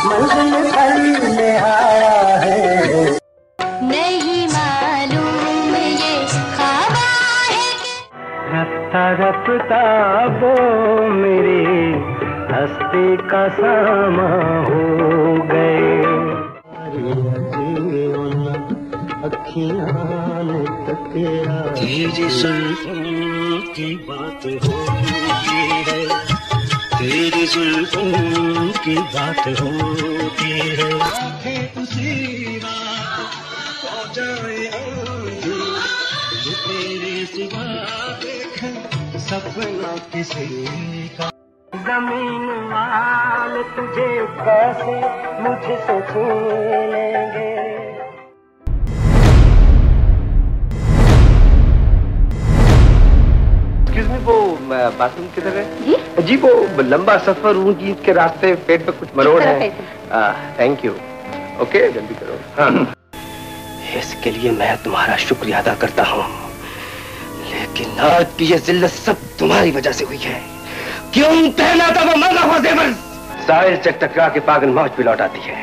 منزل پر لے آیا ہے. نہیں معلوم یہ خواب ہے کہ رفتہ رفتہ وہ میری ہستی کا ساما ہو گئے. تیری زلفوں کی بات ہوتی ہے، تیری زلفوں کی بات ہوتی ہے. آنکھیں اسی رات ہو جائے جو تیرے سوا دیکھیں سپنا کسی کا. زمین وال تجھے کیسے مجھ سے چھین لیں گے. وہ باتھ روم کدھر ہے؟ جی وہ لمبا سفر اونچ نیچ کے راستے پیٹ پہ کچھ مروڑ ہے. Thank you. اوکے جلدی کرو. ہاں اس کے لیے میں تمہارا شکریہ ادا کرتا ہوں، لیکن آج کی یہ ذلت سب تمہاری وجہ سے ہوئی ہے. کیوں پہنا تھا وہ مانگا ہوا زیور ساحل سے ٹکرا کے پاگل موج پہ لوٹ آتی ہے،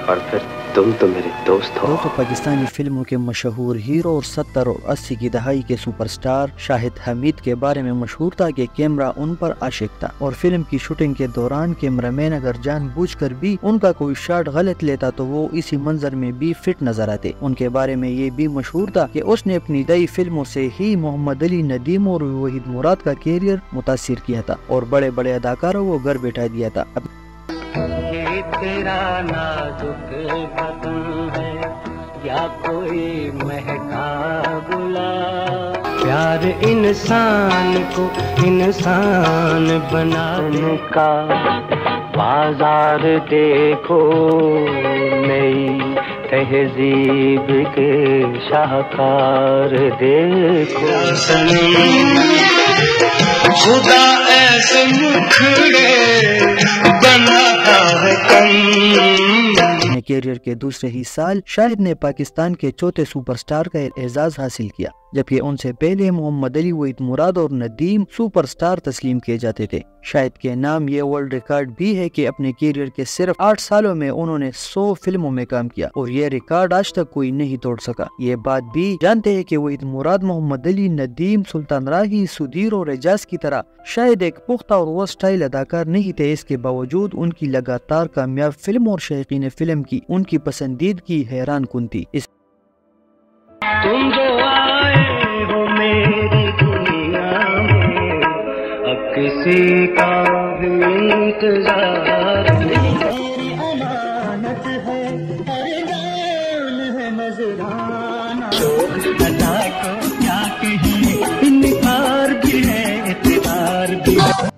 اور پھر تم تو میرے دوست ہو. تو پاکستانی فلموں کے مشہور ہیرو اور 70 اور 80 کی دہائی کے سپر سٹار شاہد حمید کے بارے میں مشہور تھا کہ کیمرہ ان پر عاشق تھا، اور فلم کی شوٹنگ کے دوران کیمرہ مین اگر جان بوجھ کر بھی ان کا کوئی شاٹ غلط لیتا تو وہ اسی منظر میں بھی فٹ نظر آتے. ان کے بارے میں یہ بھی مشہور تھا کہ اس نے اپنی دئی فلموں سے ہی محمد علی ندیم اور وحید مراد کا کیریئر متاثر کیا تھا، اور بڑے بڑے اداکاروں کو گھر بیٹھا دیا تھا. یہ تیرا نازک بدن ہے یا کوئی مہکا گلاب، پیار انسان کو انسان بنانے کا بازار دیکھو، نئی تہذیب کے شاہکار دیکھو. خدا ایسے مکھڑے بناتا ہے اپنے کیریئر کے دوسرے ہی سال شاہد نے پاکستان کے چوتھے سپر سٹار کا اعزاز حاصل کیا، جبکہ ان سے پہلے محمد علی، وحید مراد اور ندیم سپر سٹار تسلیم کیے جاتے تھے. شاہد کے نام یہ ورلڈ ریکارڈ بھی ہے کہ اپنے کیریئر کے صرف 8 سالوں میں انہوں نے 100 فلموں میں کام کیا، اور یہ ریکارڈ آج تک کوئی نہیں توڑ سکا. یہ بات بھی جانتے ہیں کہ وحید مراد، محمد علی، ندیم، سلطان راہی، سدھیر اور اعجاز کی طرح شاید ایک پختہ اور ورسٹائل اداکار نہیں تھے. اس کے باوجود ان کی لگاتار کامیاب فلم اور شائقین فلم کی ان کی پسندیدگی حیران کن تھی. تم جو آئے ہو میری دنیا میں، اب کسی کا بھی انتظار نہیں. میری امانت ہے ہر جان ہے نذرانہ، ادا کو کیا کہیں، انکار بھی ہے اعتبار بھی ہے.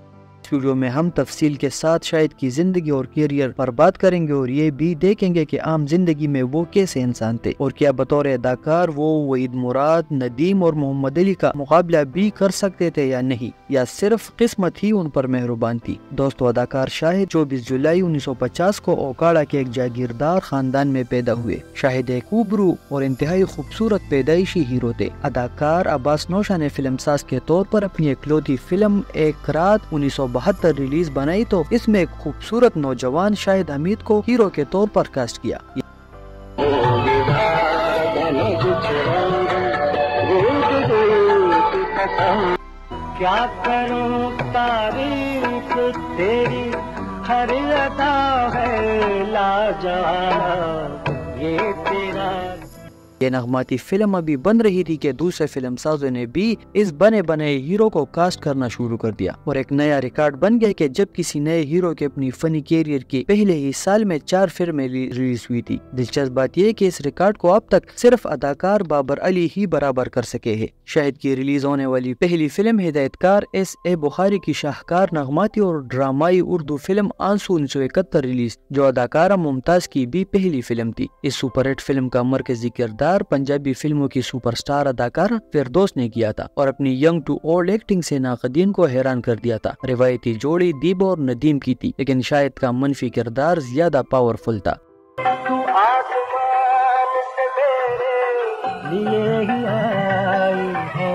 اسٹوڈیو میں ہم تفصیل کے ساتھ شاہد کی زندگی اور کیریئر پر بات کریں گے، اور یہ بھی دیکھیں گے کہ عام زندگی میں وہ کیسے انسان تھے، اور کیا بطور اداکار وہ وحید مراد، ندیم اور محمد علی کا مقابلہ بھی کر سکتے تھے یا نہیں، یا صرف قسمت ہی ان پر مہربان تھی. دوستو، اداکار شاہد 24 جولائی 1950 کو اوکاڑا کے ایک جاگیردار خاندان میں پیدا ہوئے. شاہد ایک اوبرو اور انتہائی خوبصورت پیدائشی ہیرو تھے. اداکار عباس نوشا نے فلم ساز کے طور پر اپنی اکلوتی فلم ایک رات 1972 ریلیز بنائی تو اس میں ایک خوبصورت نوجوان شاہد حمید کو ہیرو کے طور پر کاسٹ کیا. کیا کروں تعریف تیری، ہر ادا ہے لاجواب یہ تیرا. یہ نغماتی فلم ابھی بن رہی تھی کہ دوسرے فلم سازوں نے بھی اس بنے بنے ہیرو کو کاسٹ کرنا شروع کر دیا، اور ایک نیا ریکارڈ بن گیا کہ جب کسی نئے ہیرو کے اپنی فنی کیریئر کے پہلے ہی سال میں 4 فلمیں ریلیز ہوئی تھی. دلچسپ بات یہ کہ اس ریکارڈ کو اب تک صرف اداکار بابر علی ہی برابر کر سکے ہیں. شاہد کی ریلیز ہونے والی پہلی فلم ہدایت کار S.A. بخاری کی شاہکار نغماتی اور ڈرامائی اردو فلم آنسو 1971 ریلیز، جو اداکارہ ممتاز کی بھی پہلی فلم تھی. اس سپر ہٹ فلم کا مرکزی کردار پنجابی فلموں کی سپر سٹار اداکارہ فردوس نے کیا تھا، اور اپنی ینگ ٹو اولڈ ایکٹنگ سے ناقدین کو حیران کر دیا تھا. روایتی جوڑی دیبا اور ندیم کی تھی، لیکن شاہد کا منفی کردار زیادہ پاورفل تھا. تو آسمان سے میرے لیے ہی آئی ہے.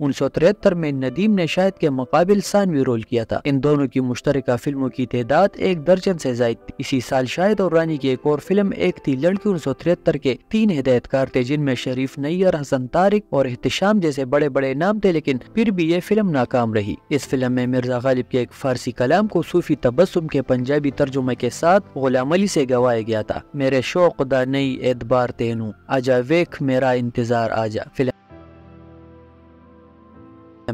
1973 میں ندیم نے شاہد کے مقابل ثانوی رول کیا تھا۔ ان دونوں کی مشترکہ فلموں کی تعداد 1 درجن سے زائد تھی۔ اسی سال شاہد اور رانی کی ایک اور فلم ایک تھی لڑکی 1973 کے 3 ہدایت کار تھے، جن میں شریف نیر، حسن طارق اور احتشام جیسے بڑے بڑے نام تھے، لیکن پھر بھی یہ فلم ناکام رہی۔ اس فلم میں مرزا غالب کے ایک فارسی کلام کو صوفی تبسم کے پنجابی ترجمے کے ساتھ غلام علی سے گوایا گیا تھا۔ میرے شوق دا نئی اعتبار تینوں آجا ویکھ میرا انتظار آجا فلم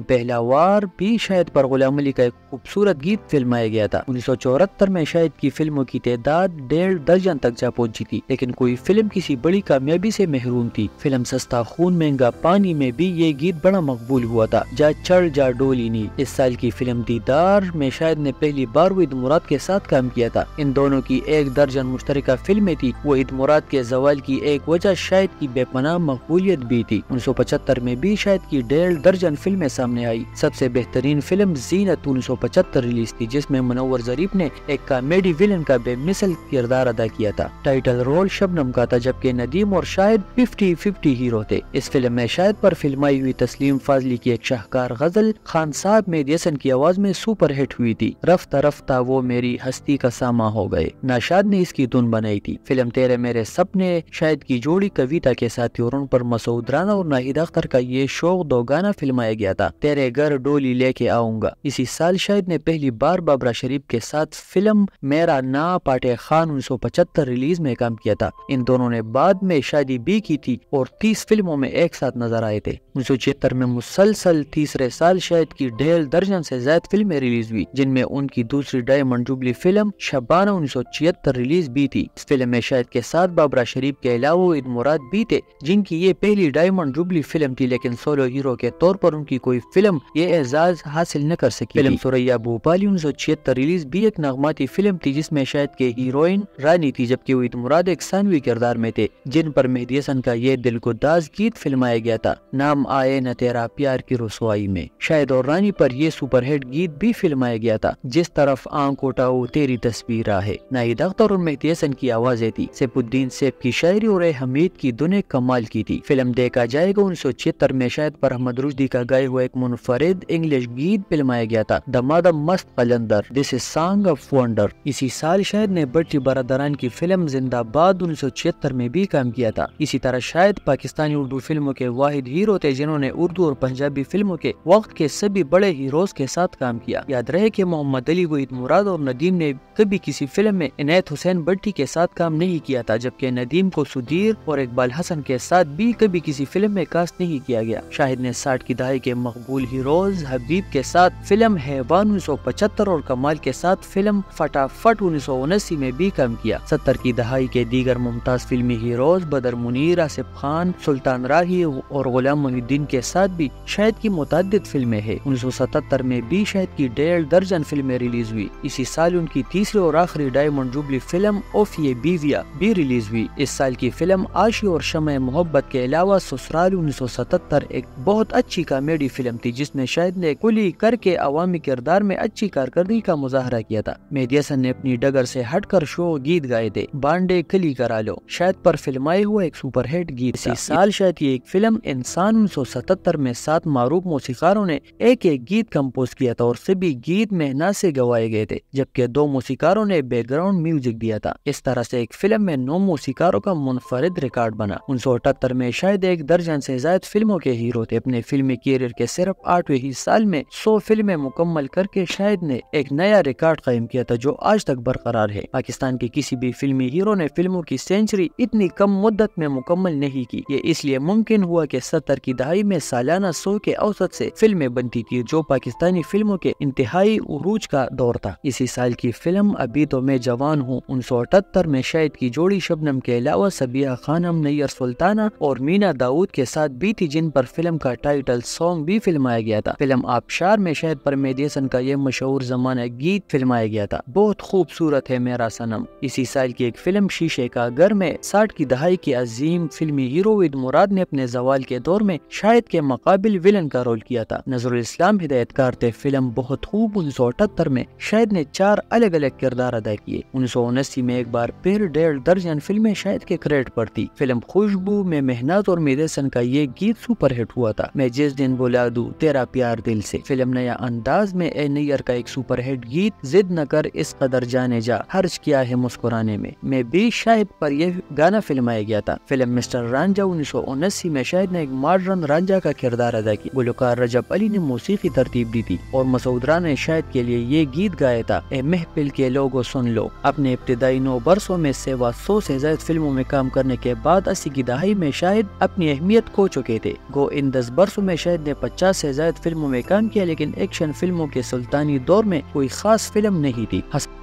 پہلا وار بھی شاہد پر غلام علی کا ایک خوبصورت گیت فلمایا گیا تھا۔ 1974 میں شاہد کی فلموں کی تعداد 1.5 درجن تک جا پہنچی تھی، لیکن کوئی فلم کسی بڑی کامیابی سے محروم تھی۔ فلم سستا خون مہنگا پانی میں بھی یہ گیت بڑا مقبول ہوا تھا۔ جا چڑھ جا ڈولی نی اس سال کی فلم دیدار میں شاہد نے پہلی بار وہ عید مراد کے ساتھ کام کیا تھا۔ ان دونوں کی 1 درجن مشترکہ فلمیں تھی۔ وہ عید مراد کے زوال کی ایک وجہ شاہد کی بے پناہ مقبولیت بھی تھی۔ 1975 میں بھی شاہد کی 1.5 درجن فلمیں سامنے آئی۔ سب سے بہترین فلم زینت 1975 ریلیز تھی، جس میں منور ظریف نے ایک کامیڈی ویلن کا بے مثل کردار ادا کیا تھا۔ ٹائٹل رول شبنم کا تھا، جبکہ ندیم اور شاہد 50-50 ہیرو تھے۔ اس فلم میں شاہد پر فلمائی ہوئی تسلیم فاضلی کی ایک شاہکار غزل خان صاحب مہدی حسن کی آواز میں سپر ہٹ ہوئی تھی۔ رفتہ رفتہ وہ میری ہستی کا ساما ہو گئے، ناشاد نے اس کی دھن بنائی تھی۔ فلم تیرے میرے سپنے شاہد کی جوڑی کویتا کے ساتھ تھی اور ان پر مسعود رانا اور ناہید اختر کا یہ شوق دو گانا فلمایا گیا تھا، تیرے گھر ڈولی لے کے آؤں گا۔ اسی سال شاہد نے پہلی بار بابرا شریف کے ساتھ فلم میرا نا پاٹے خان 1975 ریلیز میں کام کیا تھا۔ ان دونوں نے بعد میں شادی بھی کی تھی اور 30 فلموں میں ایک ساتھ نظر آئے تھے۔ 1976 میں مسلسل تیسرے سال شاہد کی 1.5 درجن سے زائد فلمیں ریلیز ہوئی، جن میں ان کی دوسری diamond jubilee film Shabana 1976 release بھی تھی۔ اس فلم میں شاہد کے ساتھ بابرا شریف کے علاوہ عید مراد بھی تھے، جن کی یہ پہلی ڈائمنڈ جوبلی فلم تھی، لیکن سولو ہیرو کے طور پر ان کی کوئی فلم یہ اعزاز حاصل نہ کر سکی۔ فلم سوریا بھوپالی 1976 ریلیز بھی ایک نغماتی فلم تھی، جس میں شاہد کے ہیروئن رانی تھی، جبکہ وہ عید مراد ایک ثانوی کردار میں تھے، جن پر مہدی حسن کا یہ دل کو داز گیت فلمایا گیا تھا، نام آئے نہ تیرا پیار کی رسوائی میں۔ شاہد اور رانی پر یہ سپر ہٹ گیت بھی فلمایا گیا تھا، جس طرف آنکھ اٹھاؤ تیری تصویر آہے۔ ناہید اختر اور مہدی حسن کی آوازیں تھی، سیف الدین سیف کی شاعری اور حمید کی دھنیں کمال کی تھی۔ فلم دیکھا جائے گا 1976 میں شاہد پر احمد رشدی کا گائے ہوا ایک منفرد انگلش گیت فلمایا گیا تھا، دمادم مست قلندر، دس از سانگ آف ونڈر۔ اسی سال شاہد نے بٹی برادران کی فلم زندہ باد 1976 میں بھی کام کیا تھا۔ اسی طرح شاہد پاکستانی اردو فلموں کے واحد ہیرو تھے، جنہوں نے اردو اور پنجابی فلموں کے وقت کے سبھی بڑے ہیروز کے ساتھ کام کیا۔ یاد رہے کہ محمد علی وحید مراد اور ندیم نے کبھی کسی فلم میں عنایت حسین بٹی کے ساتھ کام نہیں کیا تھا، جبکہ ندیم کو سدھیر اور اقبال حسن کے ساتھ بھی کبھی کسی فلم میں کاسٹ نہیں کیا گیا۔ شاہد نے 60 کی دہائی کے مقبول ہیروز حبیب کے ساتھ فلم حیوان 1975 اور کمال کے ساتھ فلم فٹافٹ 1979 میں بھی کام کیا۔ 70 کی دہائی کے دیگر ممتاز فلمی ہیروز بدر منیر، آصف خان، سلطان راہی اور غلام محی الدین کے ساتھ بھی شاہد کی متعدد فلمیں ہیں۔ 1977 میں بھی شاہد کی 1.5 درجن فلمیں ریلیز ہوئی۔ اسی سال ان کی تیسری اور آخری ڈائمنڈ جوبلی فلم اوف یہ بیویا بھی ریلیز ہوئی۔ اس سال کی فلم عاشق اور شمع محبت کے علاوہ سسرال 1977 ایک بہت اچھی کامیڈی فلم تھی، جس میں شاہد نے کلی کر کے عوامی کردار میں اچھی کارکردگی کا مظاہرہ کیا تھا۔ مہدی حسن نے اپنی ڈگر سے ہٹ کر شو گیت گائے تھے، بانڈے کلی کرا لو شاہد پر فلمائے ہوا ایک سپر ہٹ گیت۔ اسی سال شاید یہ ایک فلم انسان 1977 میں 7 معروف موسیقاروں نے ایک گیت کمپوز کیا تھا اور سبھی گیت مہنا سے گوائے گئے تھے، جبکہ 2 موسیقاروں نے بیک گراؤنڈ میوزک دیا تھا۔ اس طرح سے ایک فلم میں 9 موسیقاروں کا منفرد ریکارڈ بنا۔ 1978 میں شاید 1 درجن سے زائد فلموں کے ہیرو تھے۔ اپنے فلمی کیریئر کے صرف 8ویں ہی سال میں 100 فلمیں مکمل کر کے شاہد نے ایک نیا ریکارڈ قائم کیا تھا، جو آج تک برقرار ہے۔ پاکستان کے کسی بھی فلمی ہیرو نے فلموں کی سینچری اتنی کم مدت میں مکمل نہیں کی۔ یہ اس لیے ممکن ہوا کہ 70 کی دہائی میں سالانہ 100 کے اوسط سے فلمیں بنتی تھی، جو پاکستانی فلموں کے انتہائی عروج کا دور تھا۔ اسی سال کی فلم ابھی تو میں جوان ہوں 1978 میں شاہد کی جوڑی شبنم کے علاوہ سبیہ خانم، نیر سلطانہ اور مینا داؤد کے ساتھ بھی تھی، جن پر فلم کا ٹائٹل سانگ بھی فلمایا گیا تھا۔ فلم آبشار میں شاہد پرمید حسن کا یہ مشہور زمانہ گیت فلمایا گیا تھا، بہت خوبصورت ہے میرا صنم۔ اسی سال کی ایک فلم شیشے کا گھر میں 60 کی دہائی کے عظیم فلمی ہیرو وحید مراد نے اپنے زوال کے دور میں شاہد کے مقابل ولن کا رول کیا تھا۔ نظر الاسلام ہدایت کار تھے۔ فلم بہت خوب 1978 میں شاہد نے 4 الگ الگ کردار ادا کیے۔ 1979 میں ایک بار پھر 1.5 درجن فلمیں شاہد کے کریڈٹ پر تھی۔ فلم خوشبو میں مہناز اور مید حسن کا یہ گیت سپر ہٹ ہوا تھا، میں جس دن بلا دوں تیرا پیار دل سے۔ فلم نیا انداز میں اے نیئر کا ایک سپر ہٹ گیت ضد نہ کر اس قدر جانے جا، حرج کیا ہے مسکرانے میں بھی شاہد پر یہ گانا فلمایا گیا تھا۔ فلم مسٹر رانجھا 1979 میں شاہد نے ایک ماڈرن رانجھا کا کردار ادا کیا۔ گلوکار رجب علی نے موسیقی ترتیب دی تھی اور مسعود رانا نے شاہد کے لیے یہ گیت گایا تھا۔ اے محفل کے لوگوں سن لو۔ اپنے ابتدائی 9 برسوں میں سوا 100 سے زائد فلموں میں کام کرنے کے بعد 80 کی دہائی میں شاہد اپنی اہمیت کھو چکے تھے۔ گو ان 10 برسوں میں شاہد نے 50 سے زائد فلموں میں کام کیا، لیکن ایکشن فلموں کے سلطانی دور میں کوئی خاص فلم نہیں تھی۔ حسن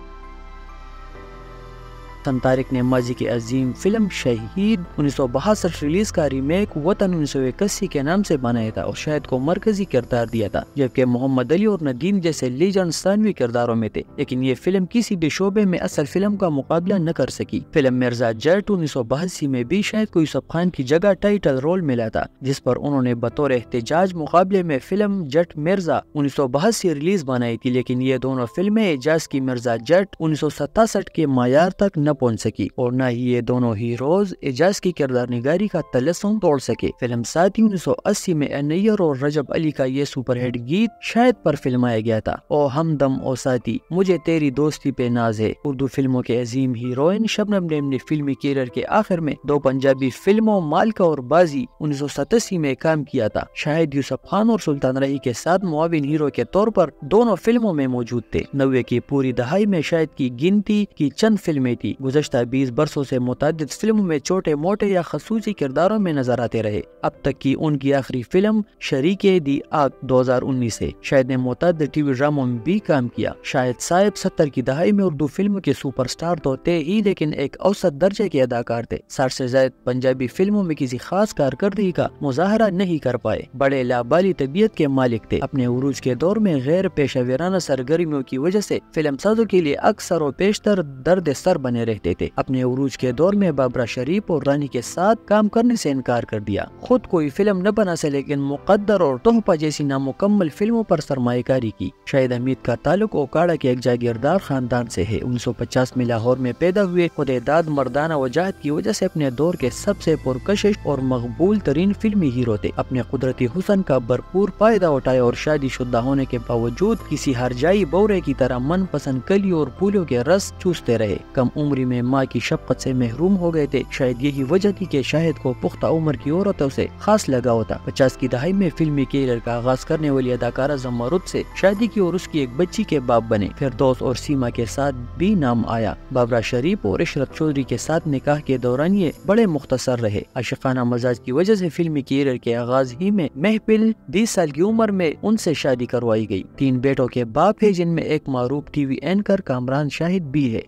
طارق نے ماضی کی عظیم فلم شہید 1962 ریلیز کا ریمیک وطن 1981 کے نام سے بنایا تھا اور شاہد کو مرکزی کردار دیا تھا، جبکہ محمد علی اور ندیم جیسے لیجنڈ ثانوی کرداروں میں تھے، لیکن یہ فلم کسی بھی شعبے میں اصل فلم کا مقابلہ نہ کر سکی۔ فلم مرزا جٹ 1982 میں بھی شاہد کو یوسف خان کی جگہ ٹائٹل رول ملا تھا، جس پر انہوں نے بطور احتجاج مقابلے میں فلم جٹ مرزا 1982 ریلیز بنائی تھی، لیکن یہ دونوں فلمیں اعجاز کی مرزا جٹ 1967 کے معیار تک نہ پہنچ سکی اور نہ ہی یہ دونوں ہیروز اعجاز کی کردار نگاری کا طلسم توڑ سکے۔ فلم ساتھی 1980 میں انیر اور رجب علی کا یہ سپر ہٹ گیت شاہد پر فلمایا گیا تھا۔ او ہمدم او ساتھی مجھے تیری دوستی پہ ناز ہے۔ اردو فلموں کے عظیم ہیروئن شبنم نے اپنے فلمی کیریئر کے آخر میں 2 پنجابی فلموں مالکا اور بازی 1987 میں کام کیا تھا۔ شاہد یوسف خان اور سلطان راہی کے ساتھ معاون ہیرو کے طور پر دونوں فلموں میں موجود تھے۔ 90 کی پوری دہائی میں شاہد کی گنتی کی چند فلمیں تھی۔ گزشتہ 20 برسوں سے متعدد فلموں میں چھوٹے موٹے یا خصوصی کرداروں میں نظر آتے رہے۔ اب تک کی ان کی آخری فلم شریک دی آگ 2019 ہے۔ شاہد نے متعدد ٹی وی ڈراموں میں بھی کام کیا۔ شاہد صاحب 70 کی دہائی میں اردو فلموں کے سپر سٹار تو تھے ہی، لیکن ایک اوسط درجے کے اداکار تھے۔ 60 سے زائد پنجابی فلموں میں کسی خاص کارکردگی کا مظاہرہ نہیں کر پائے۔ بڑے لابالی طبیعت کے مالک تھے۔ اپنے عروج کے دور میں غیر پیشہ ورانہ سرگرمیوں کی وجہ سے فلم سازوں کے لیے اکثر و بیشتر درد سر بنے رہتے تھے۔ اپنے عروج کے دور میں بابرا شریف اور رانی کے ساتھ کام کرنے سے انکار کر دیا۔ خود کوئی فلم نہ بنا سکے، لیکن مقدر اور تحفہ جیسی نامکمل فلموں پر سرمایہ کاری کی۔ شاہد حمید کا تعلق اوکاڑا کے ایک جاگیردار خاندان سے ہے۔ 1950 میں لاہور میں پیدا ہوئے، خود اعداد مردانہ وجاہت کی وجہ سے اپنے دور کے سب سے پرکشش اور مقبول ترین فلمی ہیرو تھے۔ اپنے قدرتی حسن کا بھرپور فائدہ اٹھایا اور شادی شدہ ہونے کے باوجود کسی ہرجائی بورے کی طرح من پسند کلیوں اور پھولوں کے رس چوستے رہے۔ کم عمری میں ماں کی شفقت سے محروم ہو گئے تھے۔ شاید یہی وجہ تھی کہ شاہد کو پختہ عمر کی عورتوں سے خاص لگاؤ تھا۔ 50 کی دہائی میں فلمی کیریئر کا آغاز کرنے والی اداکارہ زمرد سے شادی کی اور اس کی ایک بچی کے باپ بنے۔ فردوس اور سیما کے ساتھ بھی نام آیا۔ بابرا شریف اور عشرت چودھری کے ساتھ نکاح کے دوران یہ بڑے مختصر رہے۔ عاشقانہ مزاج کی وجہ سے فلمی کیریئر کے آغاز ہی میں محفل 20 سال کی عمر میں ان سے شادی کروائی گئی۔ 3 بیٹوں کے باپ ہے، جن میں ایک معروف ٹی وی اینکر کامران شاہد بھی ہے۔